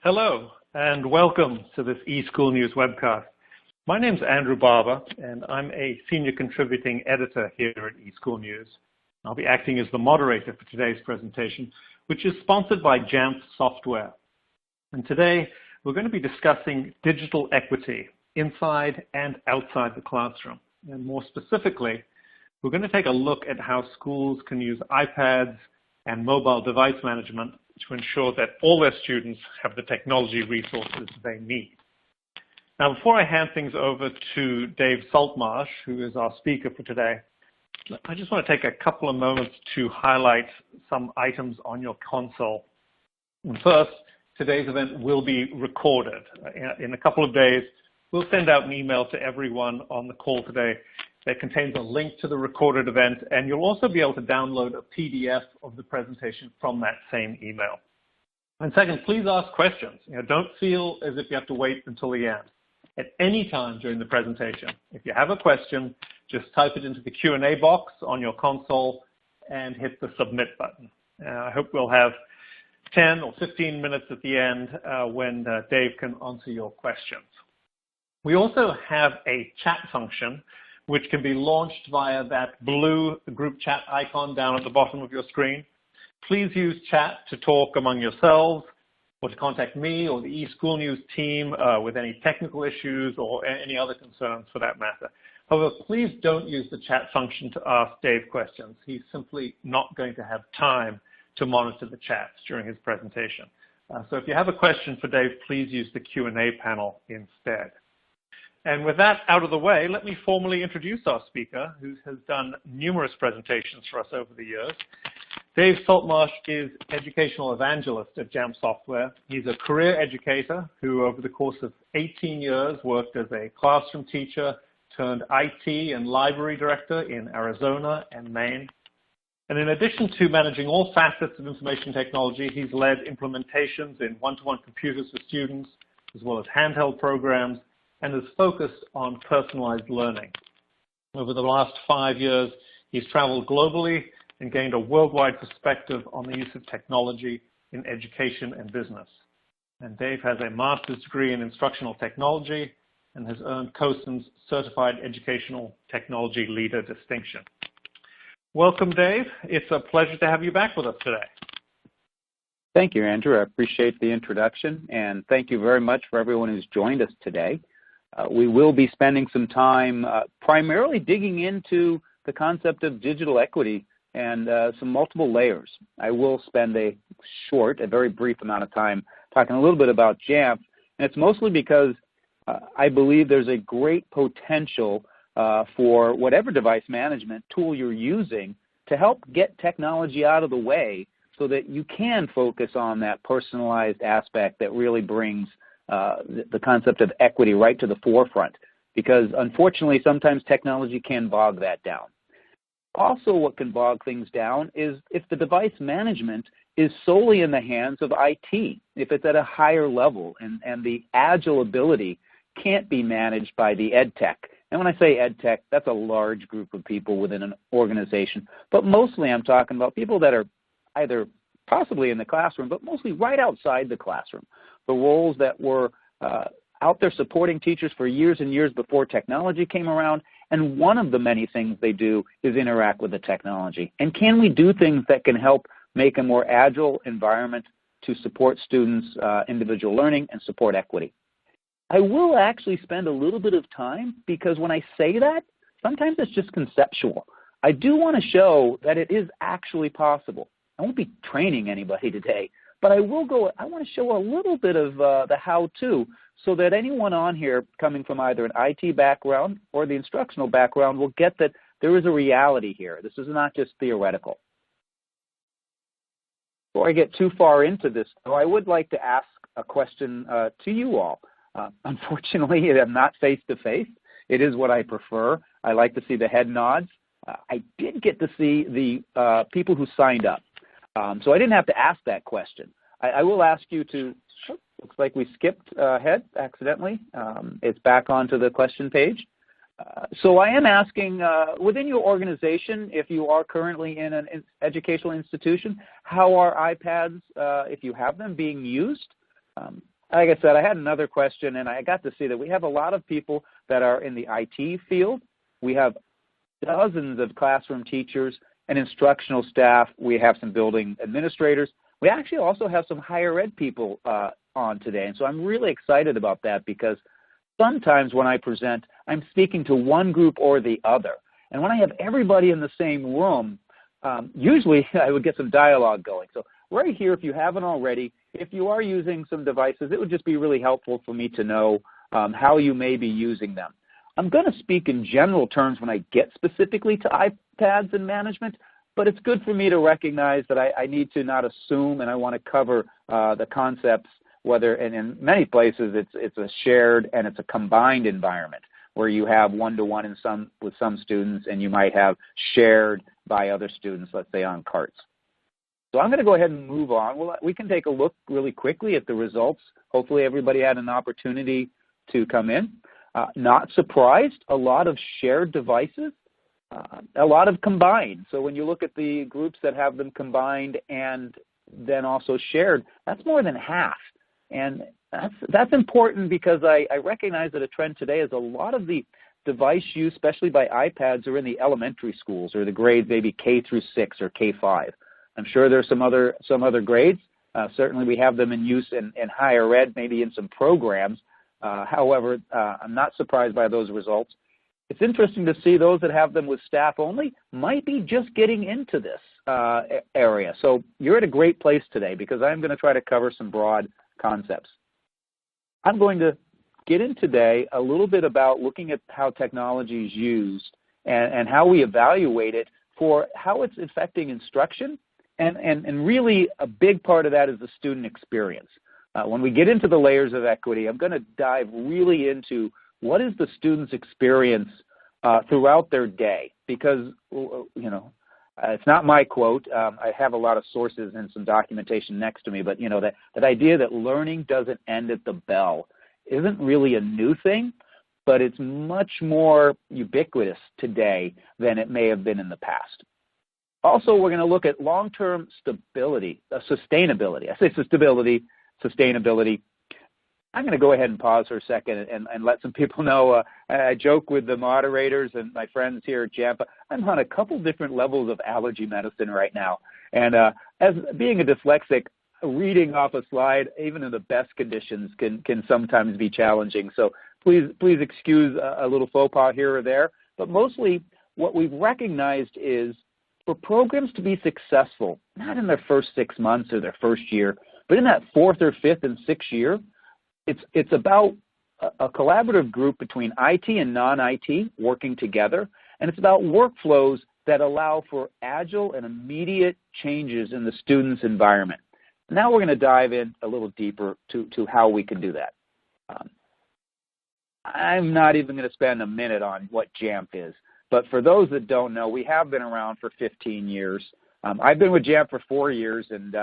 Hello, and welcome to this eSchool News webcast. My name's Andrew Barber, and I'm a senior contributing editor here at eSchool News. I'll be acting as the moderator for today's presentation, which is sponsored by Jamp software. And today, we're going to be discussing digital equity inside and outside the classroom. And more specifically, we're going to take a look at how schools can use iPads and mobile device management to ensure that all their students have the technology resources they need. Now, before I hand things over to Dave Saltmarsh, who is our speaker for today, I just want to take a couple of moments to highlight some items on your console. And first, today's event will be recorded. In a couple of days, we'll send out an email to everyone on the call today that contains a link to the recorded event, and you'll also be able to download a PDF of the presentation from that same email. And second, please ask questions. Don't feel as if you have to wait until the end. At any time during the presentation, if you have a question, just type it into the Q&A box on your console and hit the submit button. I hope we'll have 10 or 15 minutes at the end when Dave can answer your questions. We also have a chat function which can be launched via that blue group chat icon down at the bottom of your screen. Please use chat to talk among yourselves or to contact me or the eSchool News team with any technical issues or any other concerns for that matter. However, please don't use the chat function to ask Dave questions. He's simply not going to have time to monitor the chats during his presentation. So if you have a question for Dave, please use the Q&A panel instead. And with that out of the way, let me formally introduce our speaker, who has done numerous presentations for us over the years. Dave Saltmarsh is educational evangelist at Jamp software. He's a career educator who, over the course of 18 years, worked as a classroom teacher turned IT and library director in Arizona and Maine. And in addition to managing all facets of information technology, he's led implementations in one-to-one computers for students, as well as handheld programs, and is focused on personalized learning. Over the last 5 years, he's traveled globally and gained a worldwide perspective on the use of technology in education and business. And Dave has a master's degree in instructional technology and has earned COSIN's Certified Educational Technology Leader distinction. Welcome, Dave. It's a pleasure to have you back with us today. Thank you, Andrew. I appreciate the introduction, and thank you very much for everyone who's joined us today. We will be spending some time primarily digging into the concept of digital equity and some multiple layers. I will spend a very brief amount of time talking a little bit about Jamf, and it's mostly because I believe there's a great potential for whatever device management tool you're using to help get technology out of the way so that you can focus on that personalized aspect that really brings the concept of equity right to the forefront, because unfortunately sometimes technology can bog that down. Also, what can bog things down is if the device management is solely in the hands of IT, if it's at a higher level and the agile ability can't be managed by the ed tech. And when I say ed tech, that's a large group of people within an organization, but mostly I'm talking about people that are either possibly in the classroom, but mostly right outside the classroom. The roles that were out there supporting teachers for years and years before technology came around, and one of the many things they do is interact with the technology. And can we do things that can help make a more agile environment to support students' individual learning and support equity? I will actually spend a little bit of time, because when I say that, sometimes it's just conceptual. I do want to show that it is actually possible. I won't be training anybody today, but I want to show a little bit of the how-to so that anyone on here coming from either an IT background or the instructional background will get that there is a reality here. This is not just theoretical. Before I get too far into this, though, I would like to ask a question to you all. Unfortunately, I'm not face-to-face. It is what I prefer. I like to see the head nods. I did get to see the people who signed up. So I didn't have to ask that question. I will ask you to, looks like we skipped ahead accidentally. It's back onto the question page. So I am asking, within your organization, if you are currently in an educational institution, how are iPads, if you have them, being used? like I said, I had another question, and I got to see that we have a lot of people that are in the IT field. We have dozens of classroom teachers and instructional staff. We have some building administrators. We actually also have some higher ed people on today, and so I'm really excited about that because sometimes when I present, I'm speaking to one group or the other. And when I have everybody in the same room, usually I would get some dialogue going. So right here, if you haven't already, if you are using some devices, it would just be really helpful for me to know how you may be using them. I'm going to speak in general terms when I get specifically to iPads and management, but it's good for me to recognize that I need to not assume, and I want to cover the concepts, whether, and in many places it's a shared and it's a combined environment where you have one-to-one with some students and you might have shared by other students, let's say on carts. So I'm going to go ahead and move on. We can take a look really quickly at the results. Hopefully everybody had an opportunity to come in. Not surprised, a lot of shared devices, a lot of combined. So when you look at the groups that have them combined and then also shared, that's more than half. And that's important because I recognize that a trend today is a lot of the device use, especially by iPads, are in the elementary schools or the grades maybe K through 6 or K5. I'm sure there's some other grades. Certainly we have them in use in higher ed, maybe in some programs. However, I'm not surprised by those results. It's interesting to see those that have them with staff only might be just getting into this area. So you're at a great place today because I'm going to try to cover some broad concepts. I'm going to get in today a little bit about looking at how technology is used and how we evaluate it for how it's affecting instruction. And really a big part of that is the student experience. When we get into the layers of equity, I'm going to dive really into what is the student's experience throughout their day, because, it's not my quote. I have a lot of sources and some documentation next to me, but, that idea that learning doesn't end at the bell isn't really a new thing, but it's much more ubiquitous today than it may have been in the past. Also, we're going to look at long-term sustainability. I say stability, sustainability. I'm going to go ahead and pause for a second and let some people know. I joke with the moderators and my friends here at Jamp. I'm on a couple different levels of allergy medicine right now. And as being a dyslexic, reading off a slide, even in the best conditions, can sometimes be challenging. So please excuse a little faux pas here or there. But mostly what we've recognized is for programs to be successful, not in their first 6 months or their first year, but in that 4th or 5th and 6th year, it's about a collaborative group between IT and non-IT working together, and it's about workflows that allow for agile and immediate changes in the student's environment. Now we're going to dive in a little deeper to how we can do that. I'm not even going to spend a minute on what Jamp is, but for those that don't know, we have been around for 15 years. I've been with Jamp for 4 years, and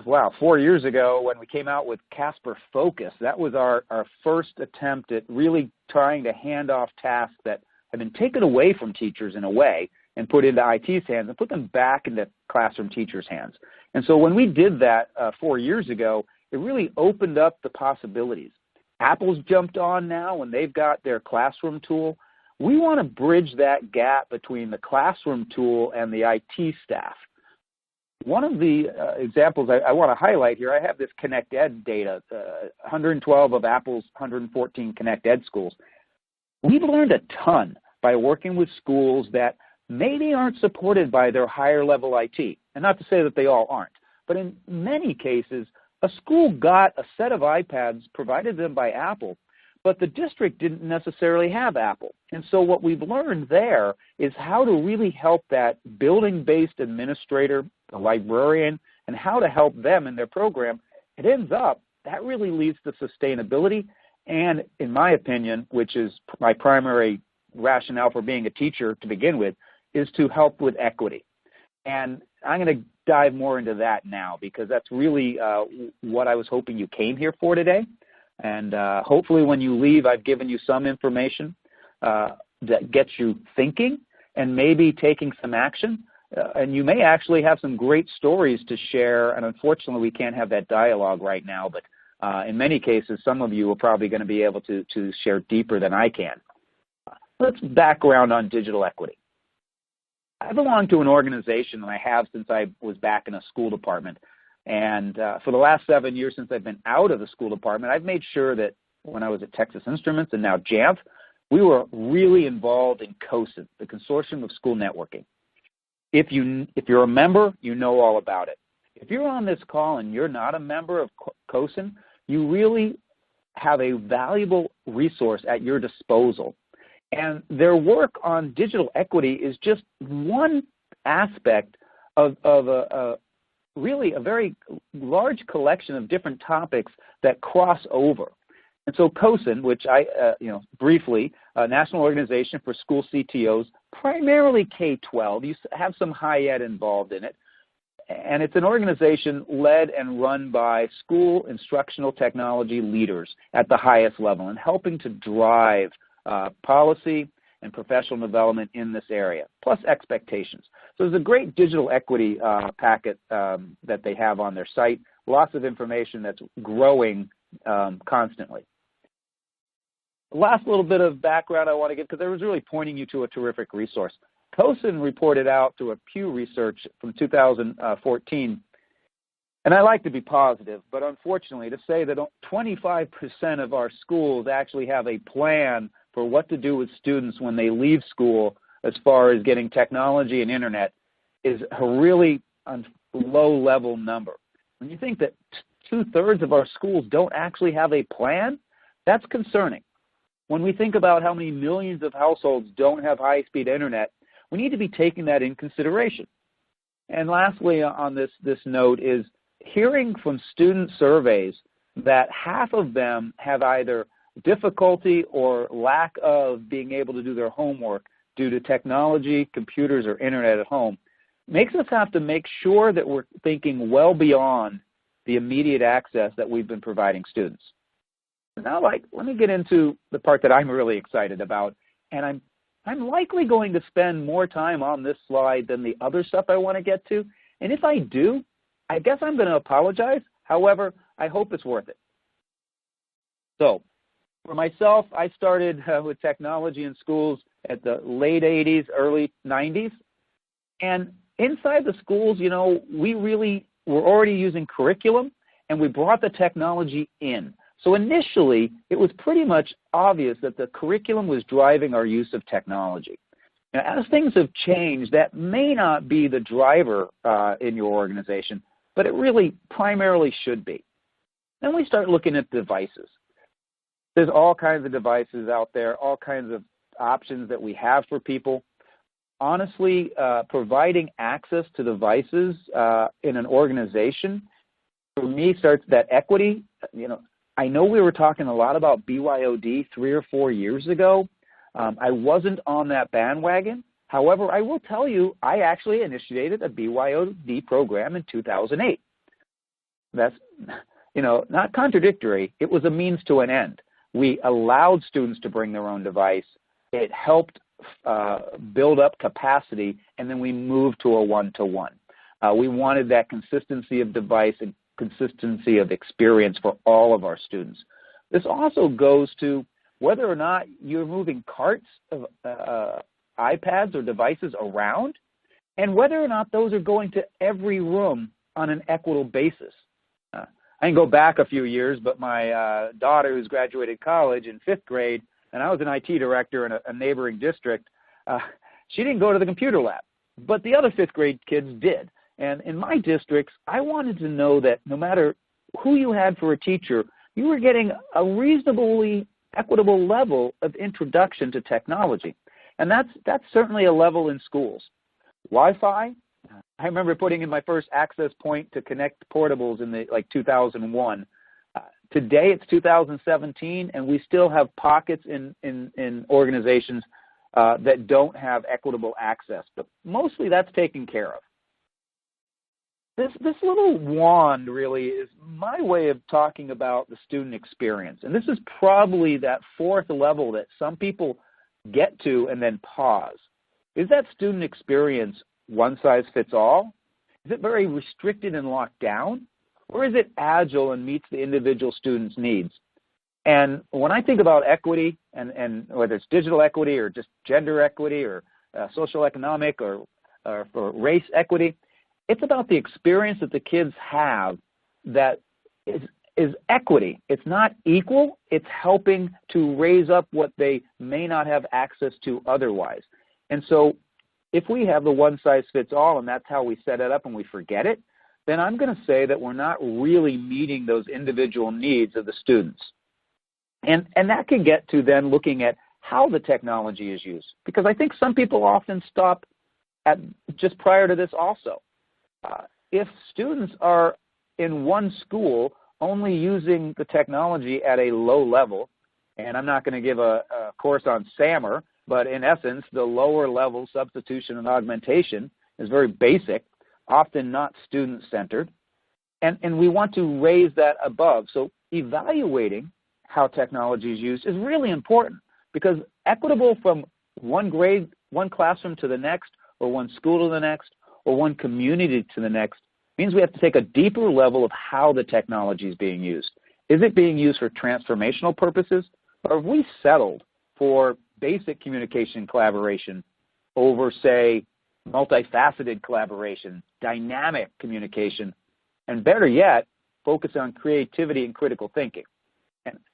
4 years ago when we came out with Casper Focus, that was our first attempt at really trying to hand off tasks that have been taken away from teachers in a way and put into IT's hands and put them back into classroom teachers' hands. And so when we did that 4 years ago, it really opened up the possibilities. Apple's jumped on now and they've got their classroom tool. We want to bridge that gap between the classroom tool and the IT staff. One of the examples I want to highlight here, I have this Connect Ed data, 112 of Apple's 114 Connect Ed schools. We've learned a ton by working with schools that maybe aren't supported by their higher level IT. And not to say that they all aren't, but in many cases, a school got a set of iPads provided them by Apple, but the district didn't necessarily have Apple. And so what we've learned there is how to really help that building-based administrator, the librarian, and how to help them in their program. It ends up, that really leads to sustainability and, in my opinion, which is my primary rationale for being a teacher to begin with, is to help with equity. And I'm going to dive more into that now because that's really what I was hoping you came here for today. And hopefully when you leave, I've given you some information that gets you thinking and maybe taking some action. And you may actually have some great stories to share. And unfortunately, we can't have that dialogue right now. But In many cases, some of you are probably going to be able to share deeper than I can. Let's background on digital equity. I belong to an organization, and I have since I was back in a school department. And for the last 7 years since I've been out of the school department, I've made sure that when I was at Texas Instruments and now Jamf, we were really involved in COSIN, the Consortium of School Networking. If you're a member, you know all about it. If you're on this call and you're not a member of COSIN, you really have a valuable resource at your disposal. And their work on digital equity is just one aspect of really a very large collection of different topics that cross over. And so COSIN, which briefly, National Organization for School CTOs, primarily K-12. You have some high ed involved in it. And it's an organization led and run by school instructional technology leaders at the highest level and helping to drive policy and professional development in this area, plus expectations. So there's a great digital equity packet that they have on their site, lots of information that's growing constantly. The last little bit of background I want to give, because I was really pointing you to a terrific resource. COSIN reported out to a Pew Research from 2014, and I like to be positive, but unfortunately to say that 25% of our schools actually have a plan for what to do with students when they leave school as far as getting technology and internet is a really low-level number. When you think that 2/3 of our schools don't actually have a plan, that's concerning. When we think about how many millions of households don't have high-speed internet, we need to be taking that in consideration. And lastly on this note is hearing from student surveys that half of them have either difficulty or lack of being able to do their homework due to technology, computers, or internet at home makes us have to make sure that we're thinking well beyond the immediate access that we've been providing students. Now, let me get into the part that I'm really excited about, and I'm likely going to spend more time on this slide than the other stuff I want to get to, and if I do, I guess I'm going to apologize. However, I hope it's worth it. So, for myself, I started with technology in schools at the late 80s, early 90s, and inside the schools, we really were already using curriculum, and we brought the technology in. So initially, it was pretty much obvious that the curriculum was driving our use of technology. Now, as things have changed, that may not be the driver in your organization, but it really primarily should be. Then we start looking at devices. There's all kinds of devices out there, all kinds of options that we have for people. Honestly, providing access to devices in an organization, for me, starts that equity. I know we were talking a lot about BYOD 3 or 4 years ago. I wasn't on that bandwagon. However, I will tell you, I actually initiated a BYOD program in 2008. That's, not contradictory. It was a means to an end. We allowed students to bring their own device. It helped build up capacity, and then we moved to a one-to-one. We wanted that consistency of device and consistency of experience for all of our students. This also goes to whether or not you're moving carts of iPads or devices around, and whether or not those are going to every room on an equitable basis. I can go back a few years, but my daughter, who's graduated college in 5th grade, and I was an IT director in a neighboring district, she didn't go to the computer lab, but the other 5th grade kids did. And in my districts, I wanted to know that no matter who you had for a teacher, you were getting a reasonably equitable level of introduction to technology. And that's certainly a level in schools. Wi-Fi, I remember putting in my first access point to connect portables in 2001. Today it's 2017, and we still have pockets in organizations that don't have equitable access. But mostly that's taken care of. This little wand really is my way of talking about the student experience. And this is probably that 4th level that some people get to and then pause. Is that student experience one size fits all? Is it very restricted and locked down? or is it agile and meets the individual student's needs? And when I think about equity, and whether it's digital equity or just gender equity or social economic or race equity, it's about the experience that the kids have that is equity. It's not equal. It's helping to raise up what they may not have access to otherwise. And so if we have the one-size-fits-all and that's how we set it up and we forget it, then I'm going to say that we're not really meeting those individual needs of the students. And that can get to then looking at how the technology is used. Because I think some people often stop at just prior to this also. If students are in one school only using the technology at a low level, and I'm not going to give a course on SAMR, but in essence, the lower level substitution and augmentation is very basic, often not student-centered, and we want to raise that above. So evaluating how technology is used is really important, because equitable from one grade, one classroom to the next, or one school to the next, or one community to the next, means we have to take a deeper level of how the technology is being used. Is it being used for transformational purposes, or have we settled for basic communication collaboration over, say, multifaceted collaboration, dynamic communication, and better yet, focus on creativity and critical thinking?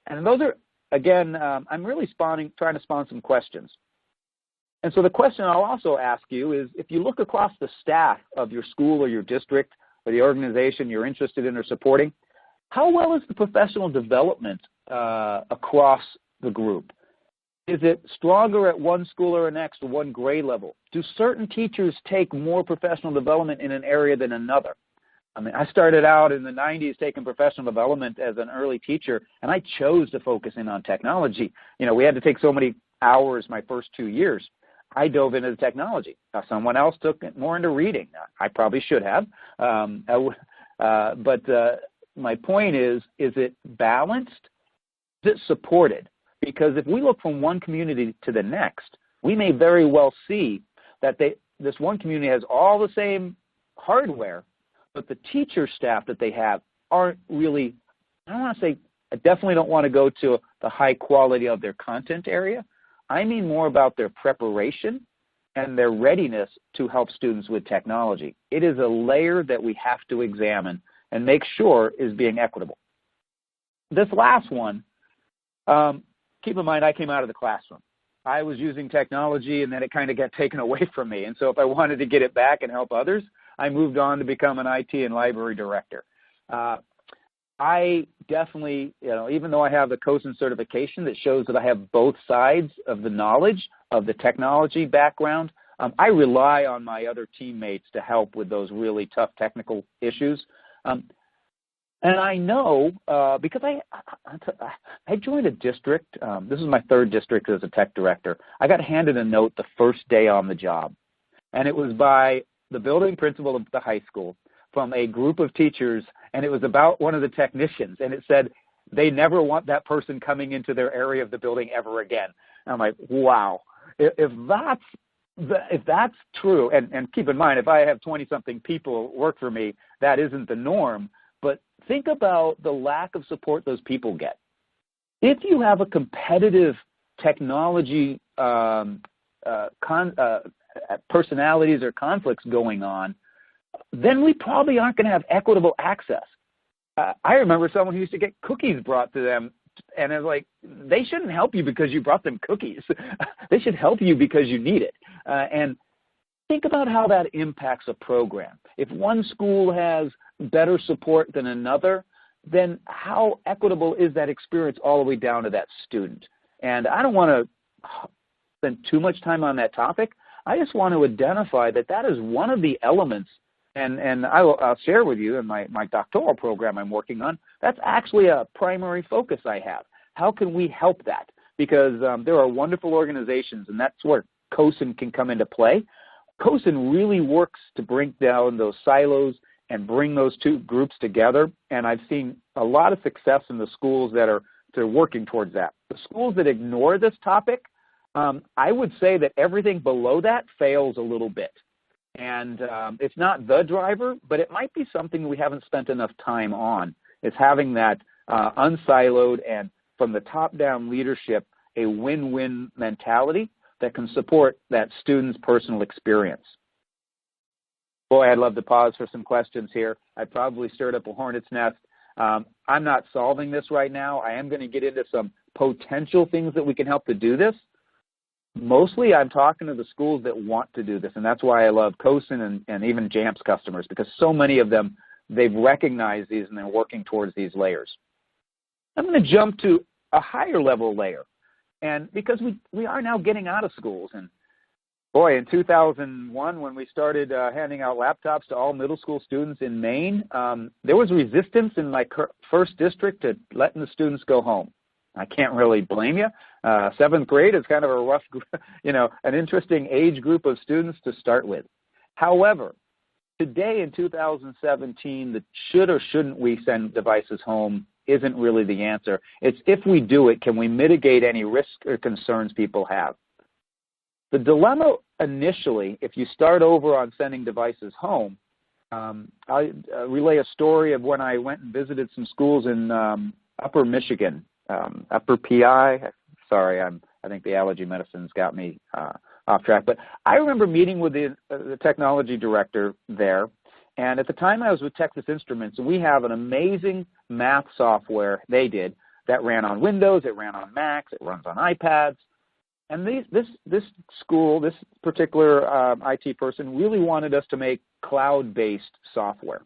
And those are, again, I'm really trying to spawn some questions. And so the question I'll also ask you is, if you look across the staff of your school or your district or the organization you're interested in or supporting, how well is the professional development across the group? Is it stronger at one school or next, or one grade level? Do certain teachers take more professional development in an area than another? I mean, I started out in the 90s taking professional development as an early teacher, and I chose to focus in on technology. You know, we had to take so many hours my first 2 years. I dove into the technology. Someone else took it more into reading. I probably should have. But my point is it balanced? Is it supported? Because if we look from one community to the next, we may very well see that this one community has all the same hardware, but the teacher staff that they have aren't really, I don't want to say, I definitely don't want to go to the high quality of their content area. I mean more about their preparation and their readiness to help students with technology. It is a layer that we have to examine and make sure is being equitable. This last one, keep in mind I came out of the classroom. I was using technology and then it kind of got taken away from me. And so if I wanted to get it back and help others, I moved on to become an IT and library director. I definitely, even though I have the COSIN certification that shows that I have both sides of the knowledge of the technology background, I rely on my other teammates to help with those really tough technical issues. And I know because I joined a district. This is my third district as a tech director. I got handed a note the first day on the job, and it was by the building principal of the high school from a group of teachers, and it was about one of the technicians, and it said they never want that person coming into their area of the building ever again. And I'm like, wow, if that's true, and keep in mind, if I have 20-something people work for me, that isn't the norm, but think about the lack of support those people get. If you have a competitive technology personalities or conflicts going on, then we probably aren't going to have equitable access. I remember someone who used to get cookies brought to them, and it was like, they shouldn't help you because you brought them cookies. They should help you because you need it. And think about how that impacts a program. If one school has better support than another, then how equitable is that experience all the way down to that student? And I don't want to spend too much time on that topic. I just want to identify that that is one of the elements, and I'll share with you in my doctoral program I'm working on, that's actually a primary focus I have. How can we help that? Because there are wonderful organizations, and that's where COSIN can come into play. COSIN really works to break down those silos and bring those two groups together, and I've seen a lot of success in the schools that are working towards that. The schools that ignore this topic, I would say that everything below that fails a little bit. And it's not the driver, but it might be something we haven't spent enough time on. It's having that unsiloed and from the top-down leadership, a win-win mentality that can support that student's personal experience. Boy, I'd love to pause for some questions here. I probably stirred up a hornet's nest. I'm not solving this right now. I am going to get into some potential things that we can help to do this. Mostly I'm talking to the schools that want to do this, and that's why I love COSN and even Jamp's customers, because so many of them, they've recognized these and they're working towards these layers. I'm going to jump to a higher level layer, and because we are now getting out of schools, and boy, in 2001, when we started handing out laptops to all middle school students in Maine, there was resistance in my first district to letting the students go home. I can't really blame you. 7th grade is kind of a rough, an interesting age group of students to start with. However, today in 2017, the should or shouldn't we send devices home isn't really the answer. It's if we do it, can we mitigate any risks or concerns people have? The dilemma initially, if you start over on sending devices home, I'll relay a story of when I went and visited some schools in Upper Michigan, Upper PI. Sorry, I think the allergy medicine's got me off track. But I remember meeting with the technology director there, and at the time I was with Texas Instruments, and we have an amazing math software they did that ran on Windows, it ran on Macs, it runs on iPads. And this school, this particular IT person really wanted us to make cloud-based software.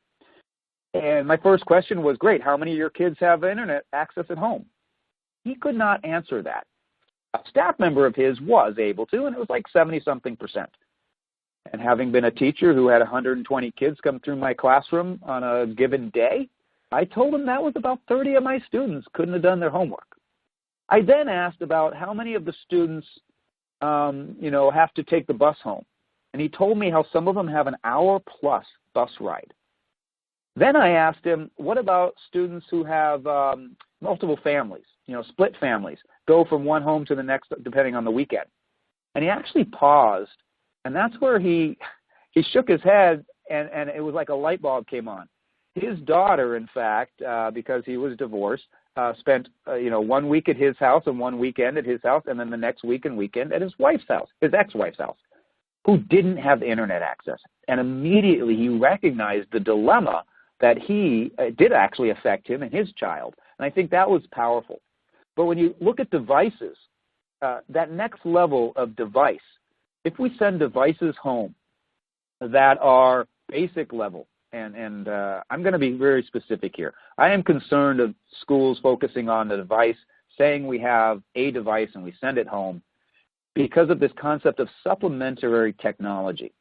And my first question was, great, how many of your kids have internet access at home? He could not answer that. A staff member of his was able to, and it was like 70-something%. And having been a teacher who had 120 kids come through my classroom on a given day, I told him that was about 30 of my students couldn't have done their homework. I then asked about how many of the students, have to take the bus home. And he told me how some of them have an hour-plus bus ride. Then I asked him, what about students who have multiple families, split families, go from one home to the next depending on the weekend? And he actually paused, and that's where he shook his head, and it was like a light bulb came on. His daughter, in fact, because he was divorced, spent 1 week at his house and 1 weekend at his house, and then the next week and weekend at his wife's house, his ex-wife's house, who didn't have internet access. And immediately he recognized the dilemma that did actually affect him and his child. And I think that was powerful. But when you look at devices, that next level of device, if we send devices home that are basic level, and I'm going to be very specific here. I am concerned of schools focusing on the device, saying we have a device and we send it home because of this concept of supplementary technology.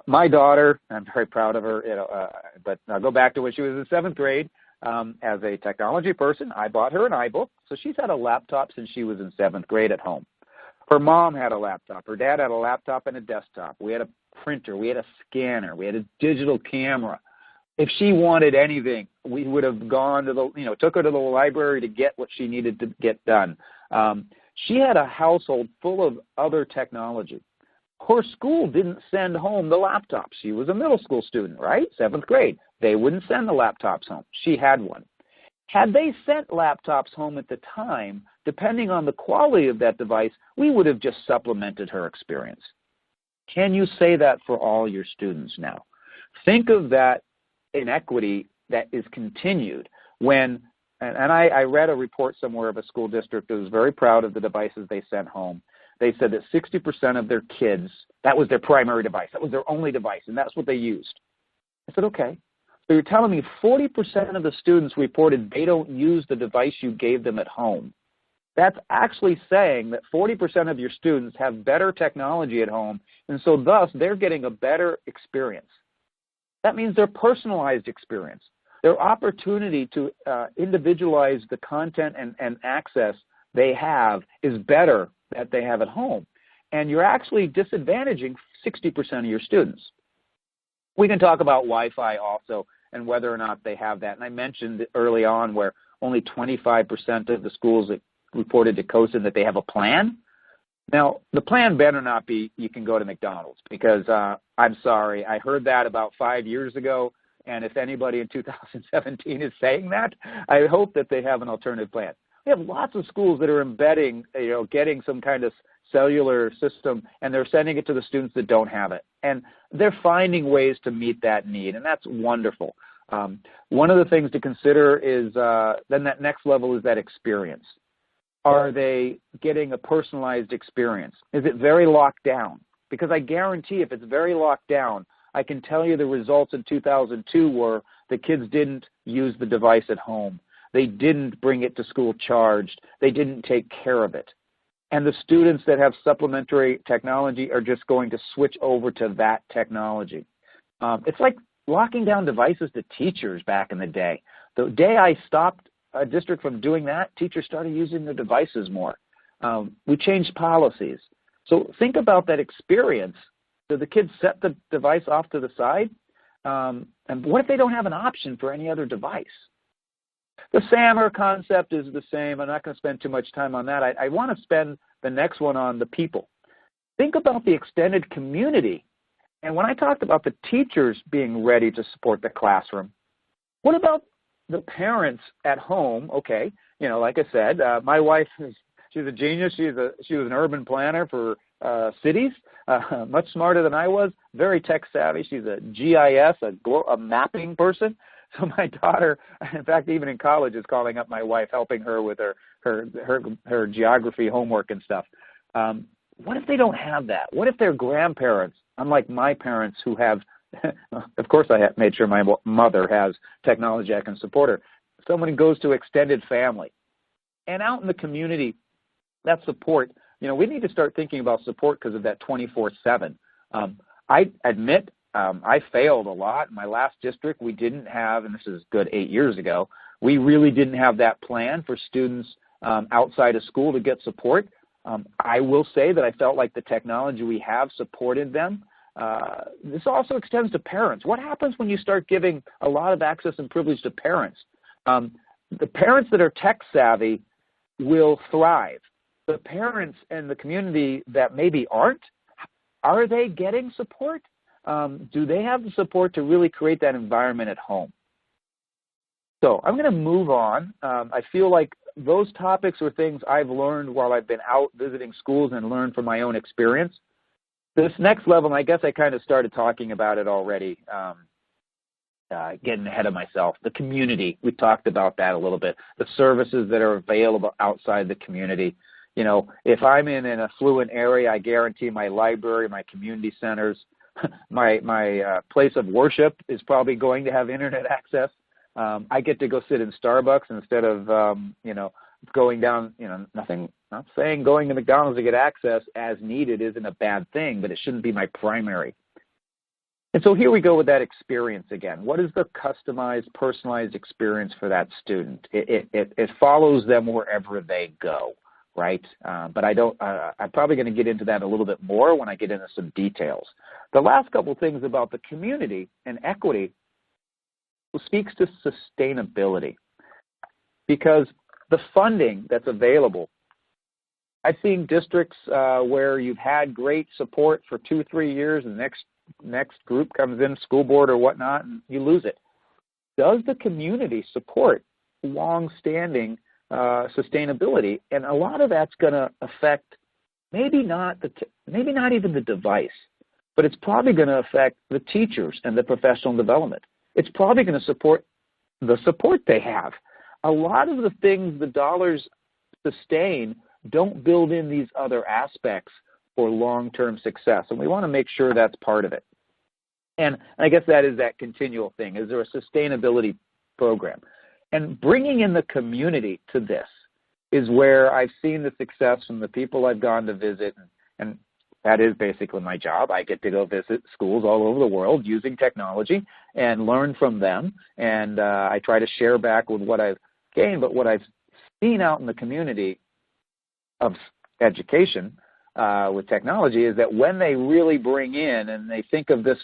My daughter, I'm very proud of her, but I'll go back to when she was in 7th grade. As a technology person, I bought her an iBook, so she's had a laptop since she was in 7th grade at home. Her mom had a laptop. Her dad had a laptop and a desktop. We had a printer. We had a scanner. We had a digital camera. If she wanted anything, we would have gone to took her to the library to get what she needed to get done. She had a household full of other technology. Her school didn't send home the laptops. She was a middle school student, right? 7th grade. They wouldn't send the laptops home. She had one. Had they sent laptops home at the time, depending on the quality of that device, we would have just supplemented her experience. Can you say that for all your students now? Think of that inequity that is continued when, and I read a report somewhere of a school district that was very proud of the devices they sent home. They said that 60% of their kids, that was their primary device. That was their only device, and that's what they used. I said, okay. So you're telling me 40% of the students reported they don't use the device you gave them at home. That's actually saying that 40% of your students have better technology at home, and so thus they're getting a better experience. That means their personalized experience, their opportunity to individualize the content and access they have is better that they have at home. And you're actually disadvantaging 60% of your students. We can talk about Wi-Fi also and whether or not they have that. And I mentioned early on where only 25% of the schools that reported to COSN that they have a plan. Now, the plan better not be you can go to McDonald's, because I'm sorry, I heard that about 5 years ago, and if anybody in 2017 is saying that, I hope that they have an alternative plan. We have lots of schools that are embedding, getting some kind of cellular system, and they're sending it to the students that don't have it. And they're finding ways to meet that need, and that's wonderful. One of the things to consider is then that next level is that experience. Are they getting a personalized experience? Is it very locked down? Because I guarantee if it's very locked down, I can tell you the results in 2002 were the kids didn't use the device at home. They didn't bring it to school charged. They didn't take care of it. And the students that have supplementary technology are just going to switch over to that technology. It's like locking down devices to teachers back in the day. The day I stopped a district from doing that, teachers started using their devices more. We changed policies. So think about that experience. Do the kids set the device off to the side? And what if they don't have an option for any other device? The SAMR concept is the same. I'm not going to spend too much time on that. I want to spend the next one on the people. Think about the extended community. And when I talked about the teachers being ready to support the classroom, what about the parents at home? Okay, like I said, my wife, she's a genius. She was an urban planner for cities, much smarter than I was, very tech savvy. She's a GIS, a mapping person. So my daughter, in fact, even in college, is calling up my wife, helping her with her geography homework and stuff. What if they don't have that? What if their grandparents, unlike my parents who have, of course I have made sure my mother has technology I can support her. Someone goes to extended family. And out in the community, that support, we need to start thinking about support because of that 24/7. I admit I failed a lot. In my last district, we didn't have, and this is good 8 years ago, we really didn't have that plan for students outside of school to get support. I will say that I felt like the technology we have supported them. This also extends to parents. What happens when you start giving a lot of access and privilege to parents? The parents that are tech savvy will thrive. The parents and the community that maybe aren't, are they getting support? Do they have the support to really create that environment at home? So I'm going to move on. I feel like those topics are things I've learned while I've been out visiting schools and learned from my own experience. This next level, and I guess I kind of started talking about it already, getting ahead of myself. The community, we talked about that a little bit. The services that are available outside the community. If I'm in an affluent area, I guarantee my library, my community centers, my place of worship is probably going to have internet access. I get to go sit in Starbucks instead of, going down, not saying going to McDonald's to get access as needed isn't a bad thing, but it shouldn't be my primary. And so here we go with that experience again. What is the customized, personalized experience for that student? It follows them wherever they go, right? But I'm probably going to get into that a little bit more when I get into some details. The last couple things about the community and equity speaks to sustainability, because the funding that's available, I've seen districts where you've had great support for 2-3 years, and the next group comes in, school board or whatnot, and you lose it. Does the community support long-standing sustainability? And a lot of that's going to affect maybe not even the device, but it's probably going to affect the teachers and the professional development. It's probably going to support the support they have. A lot of the things the dollars sustain don't build in these other aspects for long-term success, and we want to make sure that's part of it. And I guess that is that continual thing. Is there a sustainability program? And bringing in the community to this is where I've seen the success from the people I've gone to visit, and that is basically my job. I get to go visit schools all over the world using technology and learn from them, and I try to share back with what I've gained, but what I've seen out in the community of education with technology is that when they really bring in and they think of this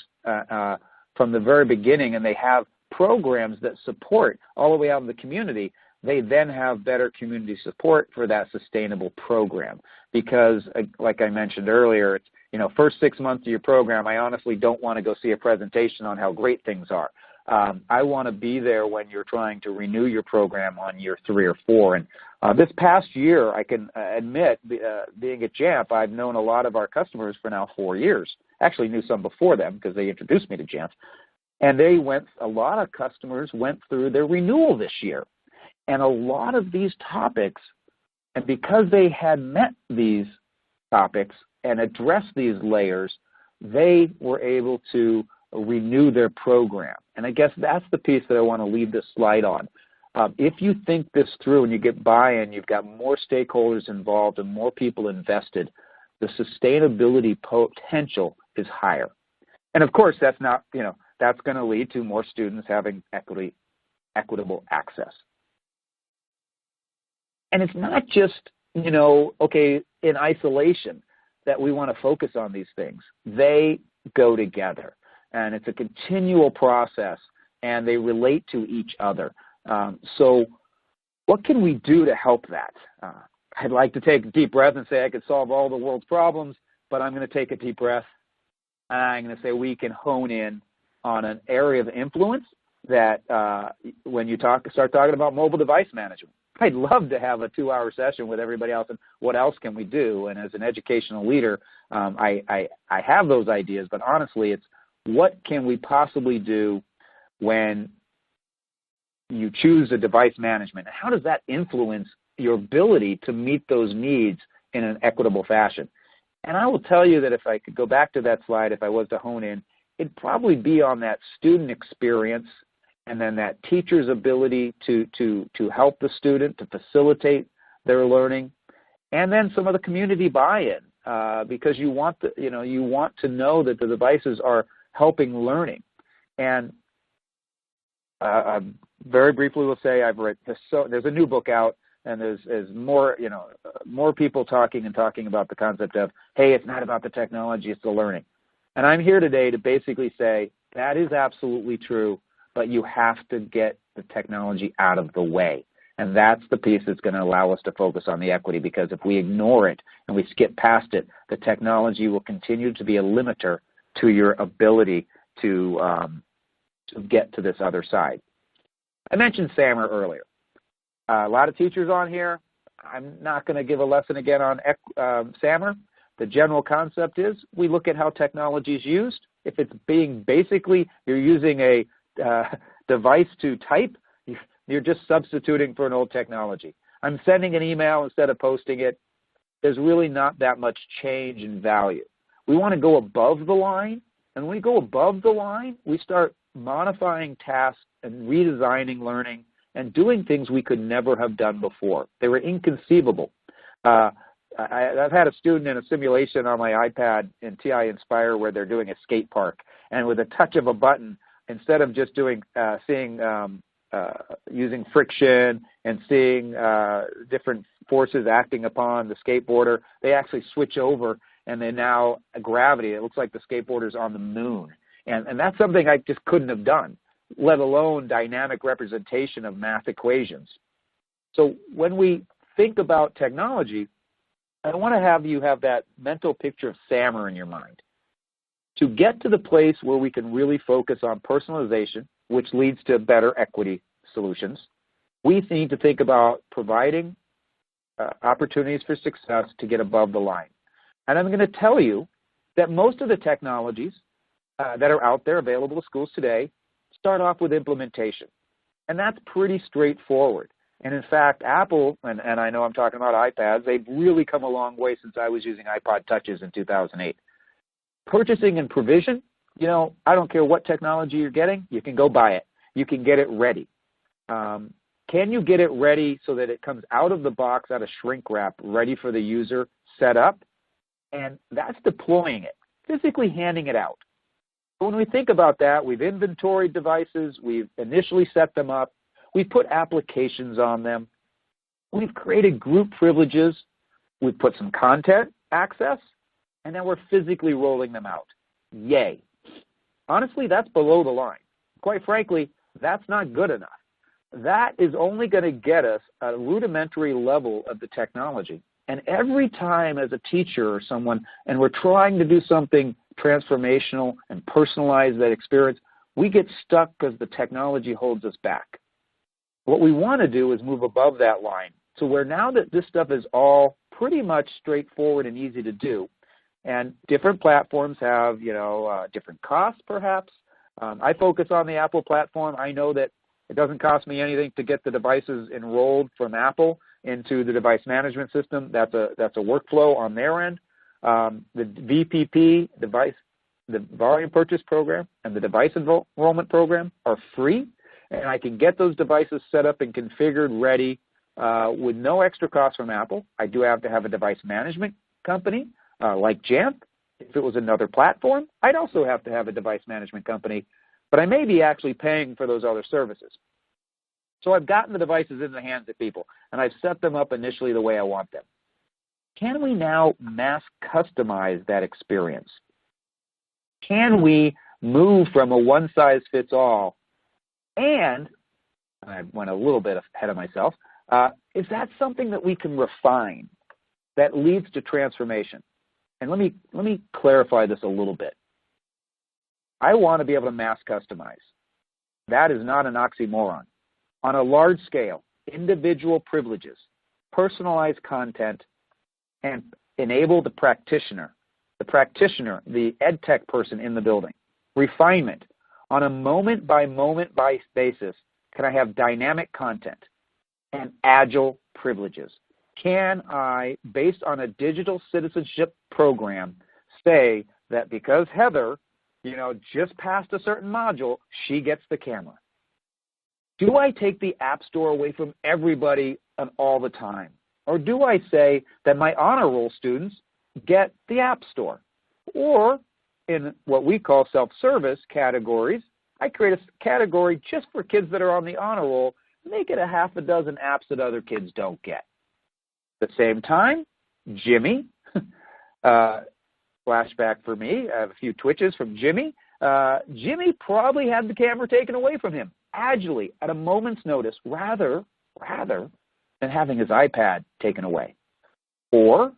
from the very beginning, and they have programs that support all the way out in the community, they then have better community support for that sustainable program. Because, like I mentioned earlier, it's, first 6 months of your program, I honestly don't want to go see a presentation on how great things are. I want to be there when you're trying to renew your program on year 3 or 4. And this past year, I can admit, being at Jamp, I've known a lot of our customers for now 4 years. Actually knew some before them because they introduced me to Jamp. And a lot of customers went through their renewal this year. And a lot of these topics, and because they had met these topics and addressed these layers, they were able to renew their program. And I guess that's the piece that I want to leave this slide on. If you think this through and you get buy-in, you've got more stakeholders involved and more people invested, the sustainability potential is higher. And of course, that's not, that's going to lead to more students having equitable access. And it's not just, okay, in isolation that we want to focus on these things. They go together, and it's a continual process, and they relate to each other. So what can we do to help that? I'd like to take a deep breath and say I could solve all the world's problems, but I'm going to take a deep breath, and I'm going to say we can hone in on an area of influence that when you start talking about mobile device management, I'd love to have a 2-hour session with everybody else and what else can we do? And as an educational leader, I have those ideas, but honestly, it's what can we possibly do when you choose a device management? How does that influence your ability to meet those needs in an equitable fashion? And I will tell you that if I could go back to that slide, if I was to hone in, it'd probably be on that student experience and then that teacher's ability to help the student, to facilitate their learning, and then some of the community buy-in, because you want to know that the devices are helping learning. And I very briefly will say there's a new book out, and there's more more people talking about the concept of, hey, it's not about the technology, it's the learning. And I'm here today to basically say that is absolutely true, but you have to get the technology out of the way. And that's the piece that's going to allow us to focus on the equity, because if we ignore it and we skip past it, the technology will continue to be a limiter to your ability to get to this other side. I mentioned SAMR earlier. A lot of teachers on here. I'm not going to give a lesson again on SAMR. The general concept is we look at how technology is used. If it's being basically, you're using a device to type, you're just substituting for an old technology. I'm sending an email instead of posting it. There's really not that much change in value. We want to go above the line, and when we go above the line, we start modifying tasks and redesigning learning and doing things we could never have done before. They were inconceivable. I've had a student in a simulation on my iPad in TI Inspire where they're doing a skate park, and with a touch of a button, instead of just using friction and seeing different forces acting upon the skateboarder, they actually switch over, and then now gravity, it looks like the skateboarder's on the moon. And that's something I just couldn't have done, let alone dynamic representation of math equations. So when we think about technology, I want to have you have that mental picture of SAMR in your mind. To get to the place where we can really focus on personalization, which leads to better equity solutions, we need to think about providing opportunities for success to get above the line. And I'm going to tell you that most of the technologies that are out there available to schools today start off with implementation. And that's pretty straightforward. And in fact, Apple, and I know I'm talking about iPads, they've really come a long way since I was using iPod Touches in 2008. Purchasing and provision, I don't care what technology you're getting, you can go buy it. You can get it ready. Can you get it ready so that it comes out of the box, out of shrink wrap, ready for the user, set up? And that's deploying it, physically handing it out. When we think about that, we've inventoried devices, we've initially set them up, we've put applications on them, we've created group privileges, we've put some content access, and then we're physically rolling them out. Yay. Honestly, that's below the line. Quite frankly, that's not good enough. that is only going to get us a rudimentary level of the technology. And every time as a teacher or someone, and we're trying to do something transformational and personalize that experience, we get stuck because the technology holds us back. What we want to do is move above that line. So where now that this stuff is all pretty much straightforward and easy to do, and different platforms have, different costs perhaps. I focus on the Apple platform. I know that it doesn't cost me anything to get the devices enrolled from Apple into the device management system. That's a workflow on their end. The VPP, the volume purchase program, and the device enrollment program are free, and I can get those devices set up and configured ready with no extra cost from Apple. I do have to have a device management company like Jamp. If it was another platform, I'd also have to have a device management company, but I may be actually paying for those other services. So I've gotten the devices in the hands of people, and I've set them up initially the way I want them. Can we now mass customize that experience? Can we move from a one-size-fits-all? And I went a little bit ahead of myself. Is that something that we can refine that leads to transformation? And let me clarify this a little bit. I want to be able to mass customize. That is not an oxymoron. On a large scale, individual privileges, personalized content, and enable the practitioner, the ed tech person in the building. Refinement. On a moment-by-moment basis, can I have dynamic content and agile privileges? Can I, based on a digital citizenship program, say that because Heather, just passed a certain module, she gets the camera? Do I take the App Store away from everybody all the time? Or do I say that my honor roll students get the App Store? Or in what we call self-service categories, I create a category just for kids that are on the honor roll, and they get a half a dozen apps that other kids don't get. At the same time, Jimmy, flashback for me, I have a few twitches from Jimmy. Jimmy probably had the camera taken away from him, agilely, at a moment's notice, rather than having his iPad taken away. Or,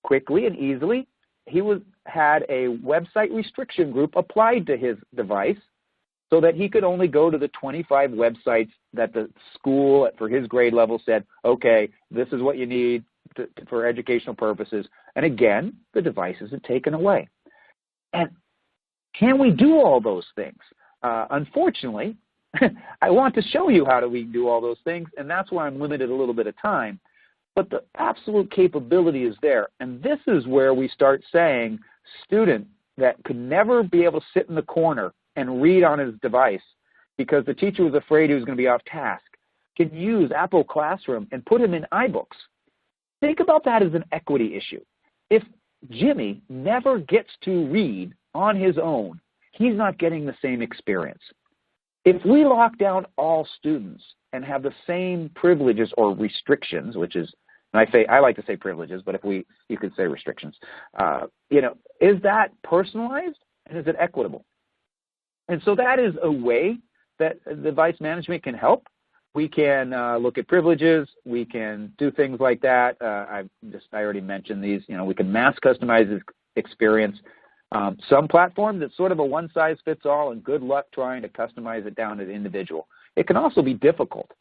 quickly and easily, he had a website restriction group applied to his device so that he could only go to the 25 websites that the school for his grade level said, okay, this is what you need for educational purposes. And again, the device isn't taken away. And can we do all those things? Unfortunately, I want to show you how we do all those things, and that's why I'm limited a little bit of time. But the absolute capability is there. And this is where we start saying, student that could never be able to sit in the corner and read on his device because the teacher was afraid he was going to be off task, can use Apple Classroom and put him in iBooks. Think about that as an equity issue. If Jimmy never gets to read on his own, he's not getting the same experience. If we lock down all students and have the same privileges or restrictions, which is, and I like to say privileges, but you could say restrictions, is that personalized and is it equitable? And so that is a way that device management can help. We can look at privileges. We can do things like that. I already mentioned these. We can mass customize this experience. Some platform that's sort of a one-size-fits-all, and good luck trying to customize it down to the individual. It can also be difficult.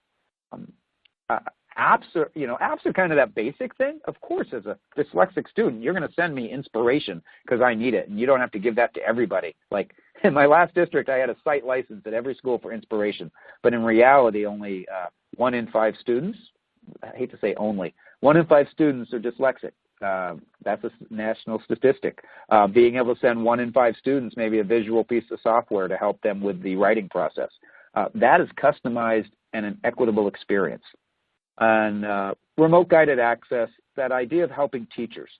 Apps are kind of that basic thing. Of course, as a dyslexic student, you're going to send me inspiration because I need it, and you don't have to give that to everybody. Like in my last district, I had a site license at every school for inspiration, but in reality, only 1 in 5 students, I hate to say only, 1 in 5 students are dyslexic. That's a national statistic. Being able to send 1 in 5 students maybe a visual piece of software to help them with the writing process. That is customized and an equitable experience. And remote guided access, that idea of helping teachers.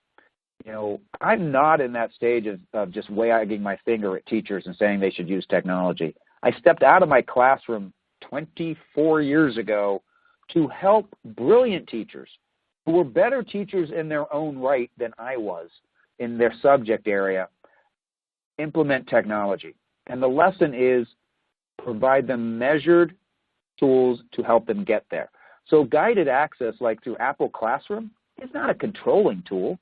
I'm not in that stage of just wagging my finger at teachers and saying they should use technology. I stepped out of my classroom 24 years ago to help brilliant teachers who were better teachers in their own right than I was in their subject area implement technology. And the lesson is provide them measured tools to help them get there. So guided access, like through Apple Classroom, is not a controlling tool.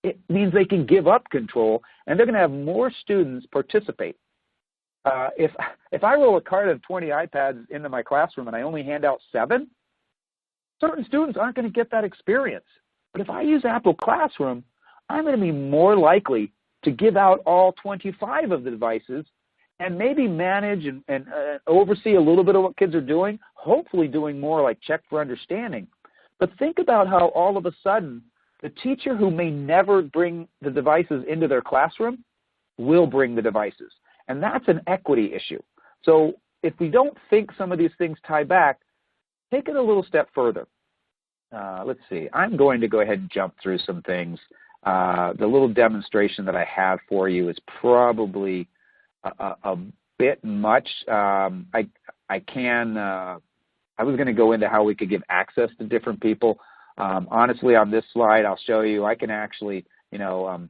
It means they can give up control, and they're going to have more students participate. If I roll a cart of 20 iPads into my classroom and I only hand out 7, certain students aren't going to get that experience. But if I use Apple Classroom, I'm going to be more likely to give out all 25 of the devices and maybe manage and oversee a little bit of what kids are doing, hopefully doing more like check for understanding. But think about how all of a sudden the teacher who may never bring the devices into their classroom will bring the devices. And that's an equity issue. So if we don't think some of these things tie back, take it a little step further. Let's see. I'm going to go ahead and jump through some things. The little demonstration that I have for you is probably a bit much. I was going to go into how we could give access to different people. Honestly, on this slide, I'll show you. I can actually, I'm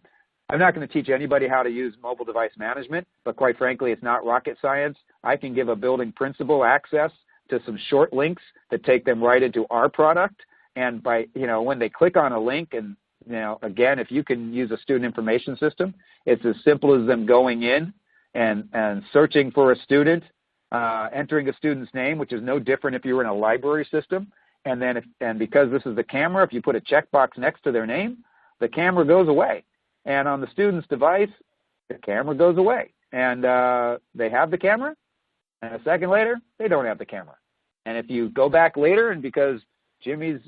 not going to teach anybody how to use mobile device management, but quite frankly, it's not rocket science. I can give a building principal access to some short links that take them right into our product. And by, when they click on a link, and, again, if you can use a student information system, it's as simple as them going in and searching for a student, entering a student's name, which is no different if you were in a library system. And then because this is the camera, if you put a checkbox next to their name, the camera goes away. And on the student's device, the camera goes away. And they have the camera, and a second later, they don't have the camera. And if you go back later, and because Jimmy's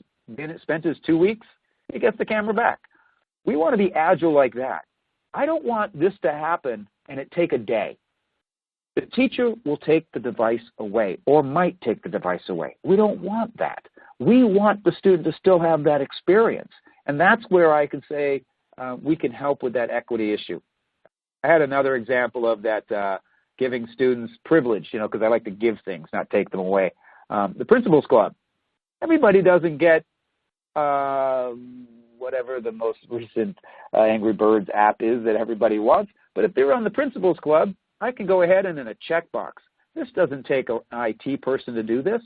spent his 2 weeks, he gets the camera back. We want to be agile like that. I don't want this to happen and it take a day. The teacher will take the device away or might take the device away. We don't want that. We want the student to still have that experience. And that's where I can say we can help with that equity issue. I had another example of that giving students privilege, because I like to give things, not take them away. The Principals Club. Everybody doesn't get whatever the most recent Angry Birds app is that everybody wants. But if they're on the Principals Club, I can go ahead and in a checkbox. This doesn't take an IT person to do this.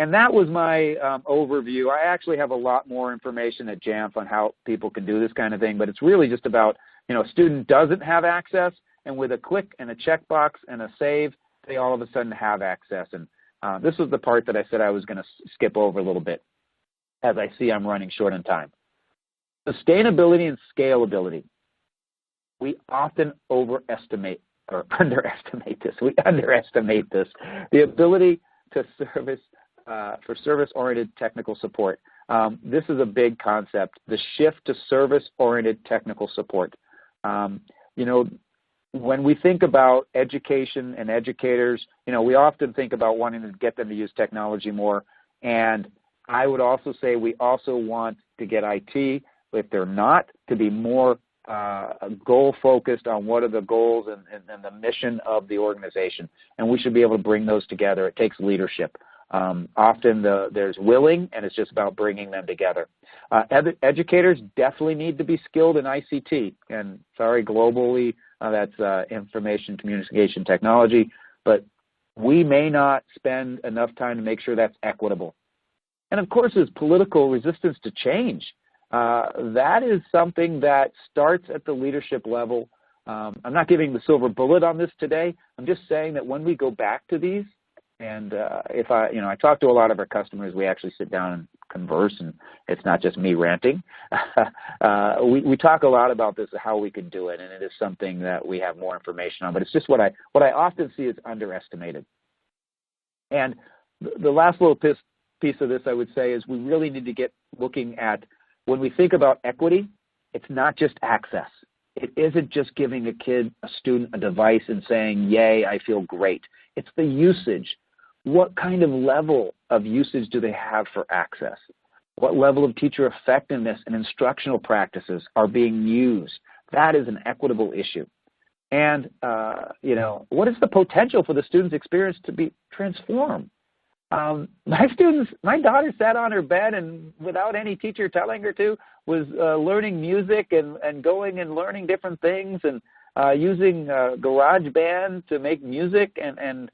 And that was my overview. I actually have a lot more information at Jamf on how people can do this kind of thing, but it's really just about, a student doesn't have access, and with a click and a checkbox and a save, they all of a sudden have access. And this was the part that I said I was going to skip over a little bit, as I see I'm running short on time. Sustainability and scalability. We often overestimate or underestimate this. We underestimate this. The ability to for service-oriented technical support. This is a big concept, the shift to service-oriented technical support. When we think about education and educators, we often think about wanting to get them to use technology more. And I would also say we also want to get IT, if they're not, to be more goal-focused on what are the goals and the mission of the organization. And we should be able to bring those together. It takes leadership. Often there's willing, and it's just about bringing them together. Educators definitely need to be skilled in ICT. And sorry, globally, that's information communication technology. But we may not spend enough time to make sure that's equitable. And, of course, there's political resistance to change. That is something that starts at the leadership level. I'm not giving the silver bullet on this today. I'm just saying that when we go back to these, and if I talk to a lot of our customers, we actually sit down and converse, and it's not just me ranting. We talk a lot about this, how we can do it, and it is something that we have more information on. But it's just what I often see is underestimated. And the last little piece of this, I would say, is we really need to get looking at, when we think about equity, it's not just access. It isn't just giving a student a device and saying, yay, I feel great. It's the usage. What kind of level of usage do they have for access? What level of teacher effectiveness and instructional practices are being used? That is an equitable issue. And, what is the potential for the student's experience to be transformed? My daughter sat on her bed and without any teacher telling her to, was learning music and going and learning different things and using GarageBand to make music. And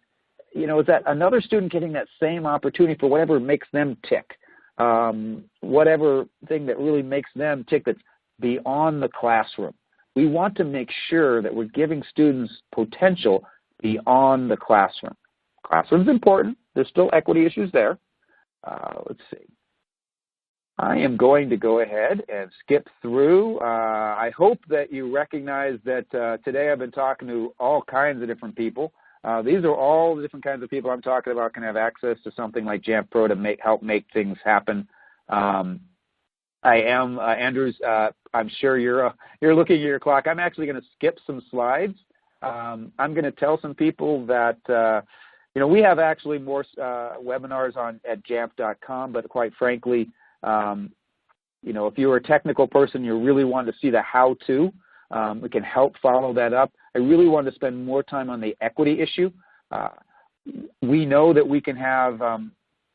is that another student getting that same opportunity for whatever makes them tick, whatever thing that really makes them tick that's beyond the classroom. We want to make sure that we're giving students potential beyond the classroom. Classroom's important. There's still equity issues there. Let's see. I am going to go ahead and skip through. I hope that you recognize that today I've been talking to all kinds of different people. These are all the different kinds of people I'm talking about can have access to something like Jamp Pro to help make things happen. I am, Andrews, I'm sure you're looking at your clock. I'm actually going to skip some slides. I'm going to tell some people that, we have actually more webinars at jamp.com, but quite frankly, if you're a technical person, you really want to see the how-to, we can help follow that up. I really want to spend more time on the equity issue. We know that we can have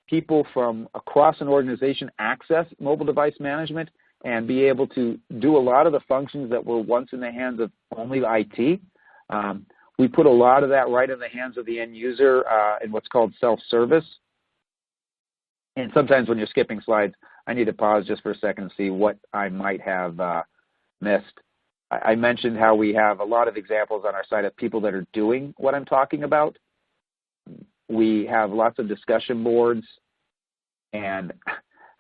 people from across an organization access mobile device management and be able to do a lot of the functions that were once in the hands of only IT. We put a lot of that right in the hands of the end user in what's called self-service. And sometimes when you're skipping slides, I need to pause just for a second and see what I might have missed. I mentioned how we have a lot of examples on our site of people that are doing what I'm talking about. We have lots of discussion boards. And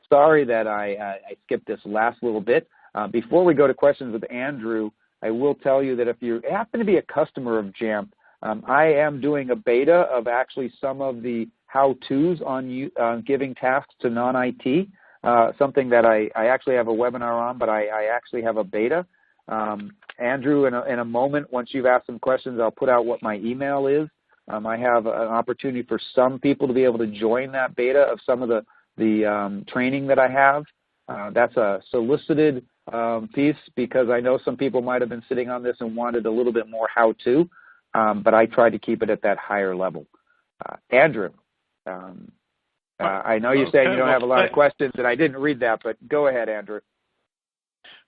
sorry that I skipped this last little bit. Before we go to questions with Andrew, I will tell you that if you happen to be a customer of Jamp, I am doing a beta of actually some of the how-tos on giving tasks to non-IT, something that I actually have a webinar on, but I actually have a beta. Andrew, in a moment, once you've asked some questions, I'll put out what my email is. I have an opportunity for some people to be able to join that beta of some of the training that I have. That's a solicited piece because I know some people might have been sitting on this and wanted a little bit more how-to, but I tried to keep it at that higher level. Andrew, I know you're saying you don't have a lot of questions, and I didn't read that, but go ahead, Andrew.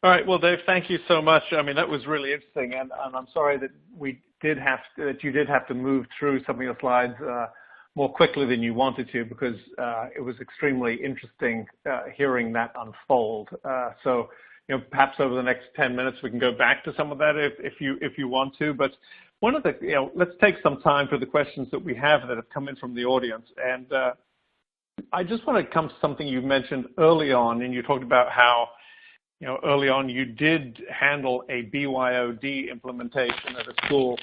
All right. Well, Dave, thank you so much. I mean, that was really interesting, and I'm sorry that you did have to move through some of your slides more quickly than you wanted to because it was extremely interesting hearing that unfold. So, perhaps over the next 10 minutes we can go back to some of that if you want to. But one of the, let's take some time for the questions that we have that have come in from the audience. And I just want to come to something you mentioned early on, and you talked about how early on you did handle a BYOD implementation at a school.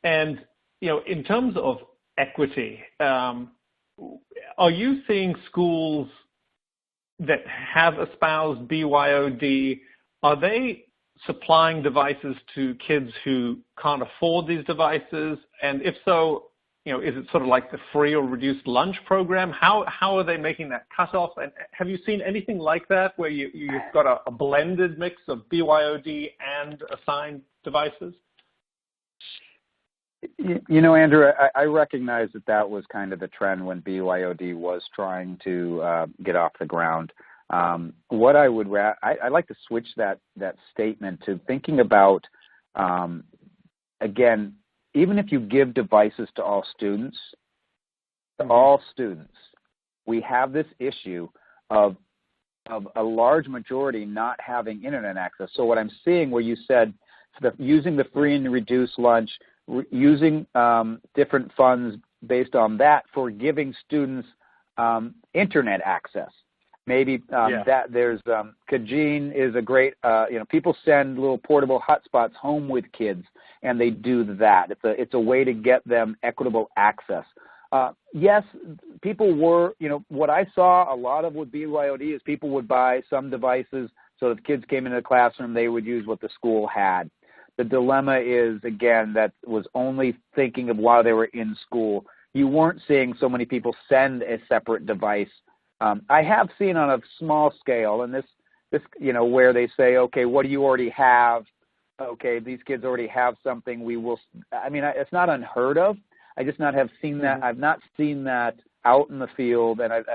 And, in terms of equity, are you seeing schools that have espoused BYOD, are they supplying devices to kids who can't afford these devices? And if so, is it sort of like the free or reduced lunch program? How are they making that cutoff? And have you seen anything like that where you've got a blended mix of BYOD and assigned devices? Andrew, I recognize that was kind of the trend when BYOD was trying to get off the ground. What I'd like to switch that statement to thinking about, again, even if you give devices to all students, we have this issue of a large majority not having internet access. So what I'm seeing where you said using the free and reduced lunch, using different funds based on that for giving students internet access. Maybe that there's Kajin is a great, people send little portable hotspots home with kids, and they do that. It's a way to get them equitable access. Yes, people were, what I saw a lot of with BYOD is people would buy some devices so if kids came into the classroom, they would use what the school had. The dilemma is, again, that was only thinking of while they were in school. You weren't seeing so many people send a separate device. I have seen on a small scale, and this, where they say, okay, what do you already have? Okay, these kids already have something. It's not unheard of. I just not have seen that. I've not seen that out in the field, and as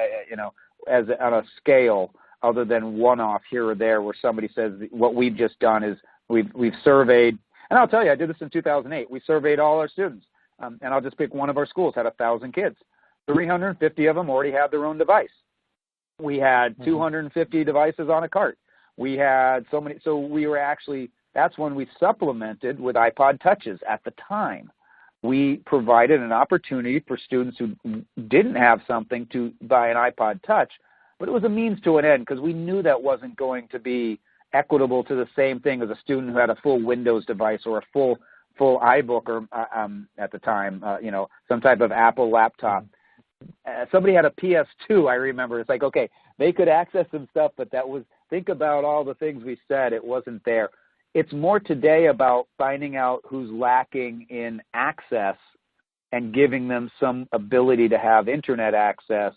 on a scale other than one-off here or there, where somebody says what we've just done is we've surveyed. And I'll tell you, I did this in 2008. We surveyed all our students. and I'll just pick one of our schools, had 1,000 kids. 350 of them already had their own device. We had 250 devices on a cart. We had so many, so we were actually, that's when we supplemented with iPod Touches at the time. We provided an opportunity for students who didn't have something to buy an iPod Touch, but it was a means to an end because we knew that wasn't going to be equitable to the same thing as a student who had a full Windows device or a full iBook or at the time, some type of Apple laptop. Somebody had a PS2, I remember. It's like, okay, they could access some stuff, but that was, think about all the things we said, it wasn't there. It's more today about finding out who's lacking in access and giving them some ability to have internet access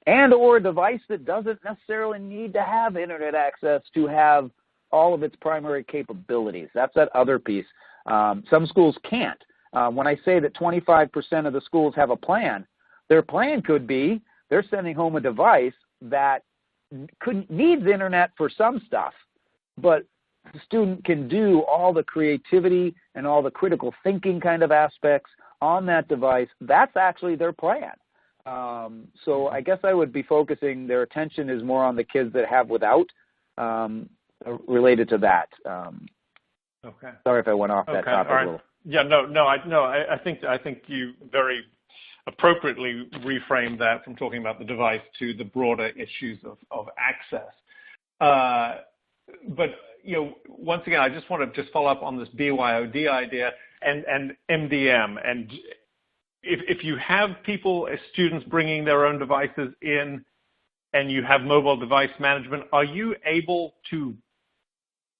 and or a device that doesn't necessarily need to have internet access to have all of its primary capabilities. That's that other piece. Some schools can't. When I say that 25% of the schools have a plan, their plan could be they're sending home a device that needs internet for some stuff, but the student can do all the creativity and all the critical thinking kind of aspects on that device. That's actually their plan. So I guess I would be focusing, their attention is more on the kids that have without, related to that. Okay. Sorry if I went off that topic a little. Yeah, I think you very appropriately reframed that from talking about the device to the broader issues of access. But once again, I just want to follow up on this BYOD idea and MDM. And if you have people, as students, bringing their own devices in, and you have mobile device management, are you able to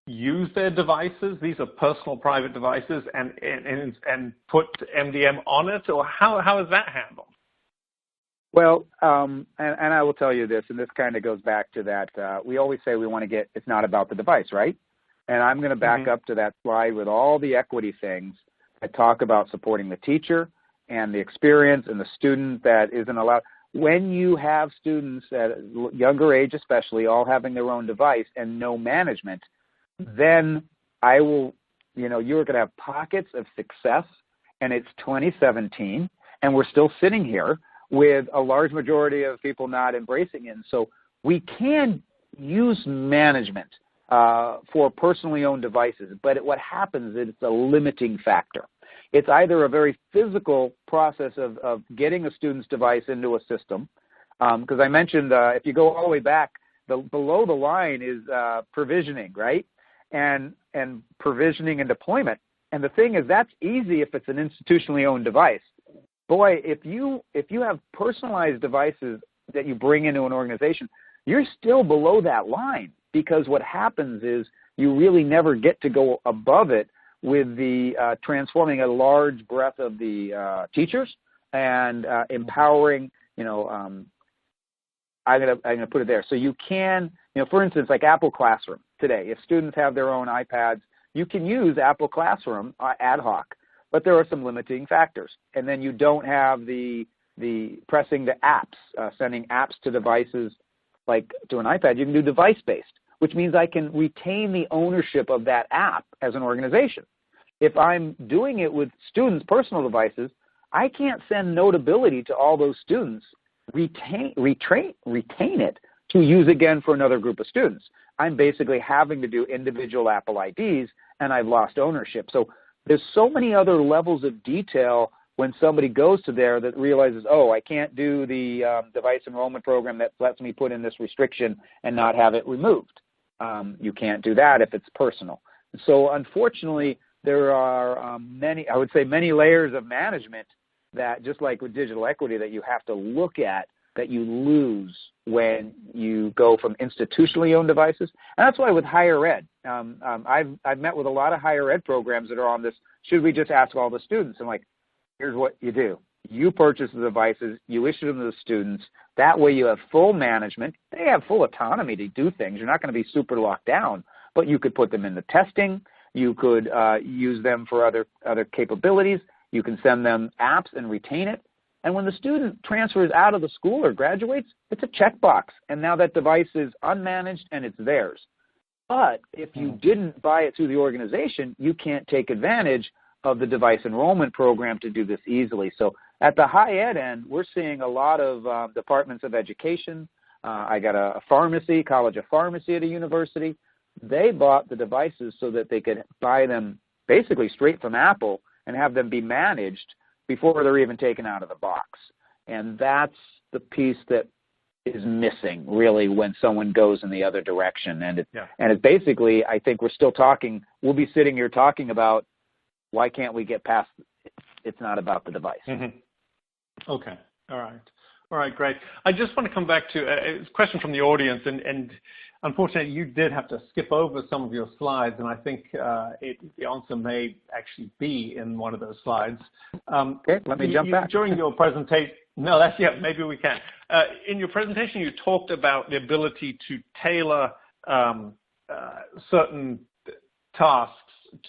use their devices? These are personal, private devices, and put MDM on it, or how is that handled? Well, and I will tell you this, and this kind of goes back to that. We always say we want to get, it's not about the device, right? And I'm going to back up to that slide with all the equity things that talk about supporting the teacher and the experience and the student that isn't allowed. When you have students at a younger age especially all having their own device and no management, then I will, you're going to have pockets of success, and it's 2017, and we're still sitting here with a large majority of people not embracing it. And so we can use management for personally owned devices, but what happens is it's a limiting factor. It's either a very physical process of getting a student's device into a system, because I mentioned if you go all the way back, below the line is provisioning, right? And provisioning and deployment. And the thing is, that's easy if it's an institutionally owned device. Boy, if you have personalized devices that you bring into an organization, you're still below that line, because what happens is you really never get to go above it with the transforming a large breadth of the teachers and empowering, I'm gonna put it there. So you can, for instance, like Apple Classroom today, if students have their own iPads, you can use Apple Classroom ad hoc, but there are some limiting factors. And then you don't have the pressing the apps, sending apps to devices like to an iPad. You can do device-based, which means I can retain the ownership of that app as an organization. If I'm doing it with students' personal devices, I can't send Notability to all those students, retain it to use again for another group of students. I'm basically having to do individual Apple IDs, and I've lost ownership. So there's so many other levels of detail when somebody goes to there that realizes, oh, I can't do the device enrollment program that lets me put in this restriction and not have it removed. You can't do that if it's personal. So unfortunately, there are many layers of management that, just like with digital equity, that you have to look at, that you lose when you go from institutionally owned devices. And that's why with higher ed, I've met with a lot of higher ed programs that are on this, should we just ask all the students? I'm like, here's what you do. You purchase the devices, you issue them to the students. That way you have full management. They have full autonomy to do things. You're not going to be super locked down, but you could put them into testing. You could use them for other capabilities. You can send them apps and retain it. And when the student transfers out of the school or graduates, it's a checkbox. And now that device is unmanaged and it's theirs. But if you didn't buy it through the organization, you can't take advantage of the device enrollment program to do this easily. So at the high ed end, we're seeing a lot of departments of education. I got a pharmacy, College of Pharmacy at a university. They bought the devices so that they could buy them basically straight from Apple and have them be managed before they're even taken out of the box. And that's the piece that is missing, really, when someone goes in the other direction. And it's basically, I think we're still talking, we'll be sitting here talking about why can't we get past, it's not about the device. Mm-hmm. Okay. All right. All right, great. I just want to come back to a question from the audience, and unfortunately, you did have to skip over some of your slides, and I think the answer may actually be in one of those slides. Okay, let me jump back. During your presentation, maybe we can. In your presentation, you talked about the ability to tailor certain tasks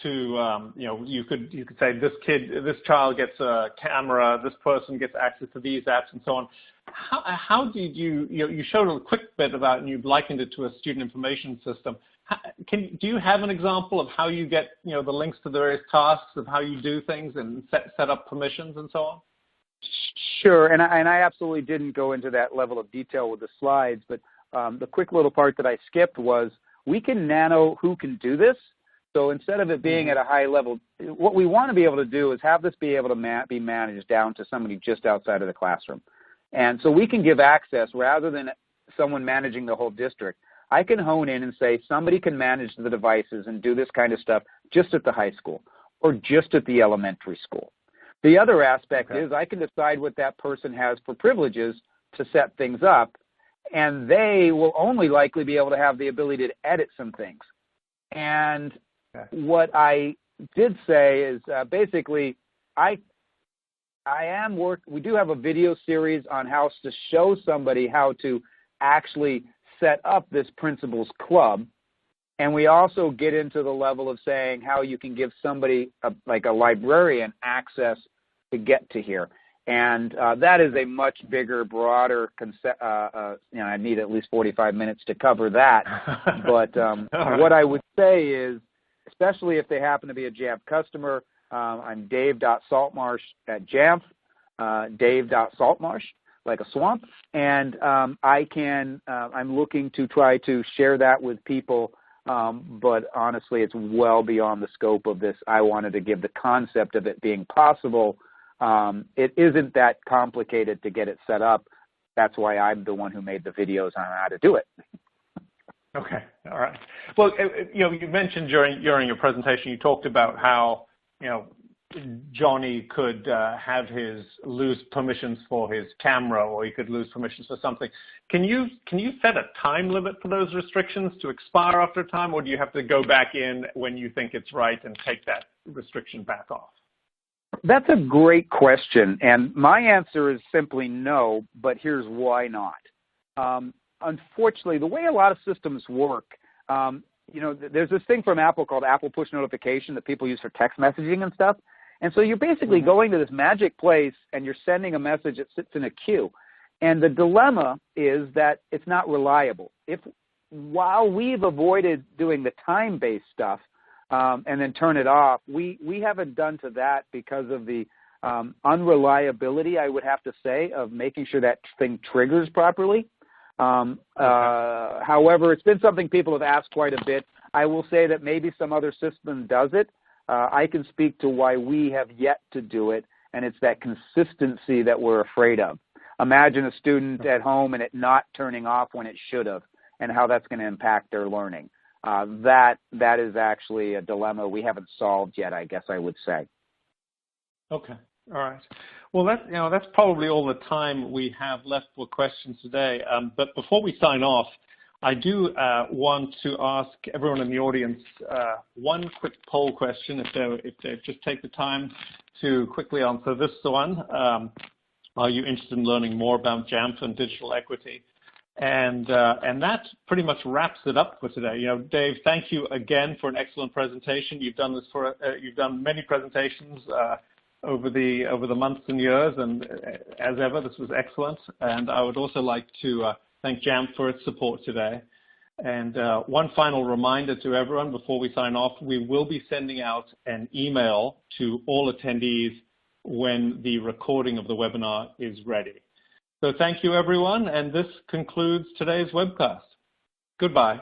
to, you could say this child gets a camera, this person gets access to these apps, and so on. How did you showed a quick bit about, and you likened it to a student information system. Do you have an example of how you get, the links to the various tasks, of how you do things and set up permissions and so on? Sure, and I absolutely didn't go into that level of detail with the slides, but the quick little part that I skipped was we can nano who can do this. So instead of it being at a high level, what we want to be able to do is have this be able to be managed down to somebody just outside of the classroom. And so we can give access rather than someone managing the whole district. I can hone in and say somebody can manage the devices and do this kind of stuff just at the high school or just at the elementary school. The other aspect is I can decide what that person has for privileges to set things up, and they will only likely be able to have the ability to edit some things. And what I did say is basically we do have a video series on how to show somebody how to actually set up this principals club. And we also get into the level of saying how you can give somebody, like a librarian, access to get to here. And that is a much bigger, broader concept. I need at least 45 minutes to cover that. But what I would say is, especially if they happen to be a Jamp customer, I'm Dave.Saltmarsh at Jamf, Dave.Saltmarsh, like a swamp. And I'm looking to try to share that with people. But honestly, it's well beyond the scope of this. I wanted to give the concept of it being possible. It isn't that complicated to get it set up. That's why I'm the one who made the videos on how to do it. Okay, all right. Well, you mentioned during your presentation, you talked about how, Johnny could have his lose permissions for his camera, or he could lose permissions for something. Can you set a time limit for those restrictions to expire after a time, or do you have to go back in when you think it's right and take that restriction back off? That's a great question, and my answer is simply no, but here's why not. Unfortunately, the way a lot of systems work, there's this thing from Apple called Apple Push Notification that people use for text messaging and stuff. And so you're basically going to this magic place and you're sending a message that sits in a queue. And the dilemma is that it's not reliable. While we've avoided doing the time-based stuff and then turn it off, we haven't done to that because of the unreliability, I would have to say, of making sure that thing triggers properly. However, it's been something people have asked quite a bit. I will say that maybe some other system does it. I can speak to why we have yet to do it, and it's that consistency that we're afraid of. Imagine a student at home and it not turning off when it should have, and how that's going to impact their learning. That is actually a dilemma we haven't solved yet, I guess I would say. Okay. All right. Well, that's probably all the time we have left for questions today. But before we sign off, I do want to ask everyone in the audience one quick poll question, if they just take the time to quickly answer this one. Are you interested in learning more about Jamf and digital equity? And that pretty much wraps it up for today. Dave, thank you again for an excellent presentation. You've done this you've done many presentations over the months and years, and as ever, this was excellent. And I would also like to thank Jamp for its support today. And one final reminder to everyone before we sign off, we will be sending out an email to all attendees when the recording of the webinar is ready. So thank you, everyone, and this concludes today's webcast. Goodbye.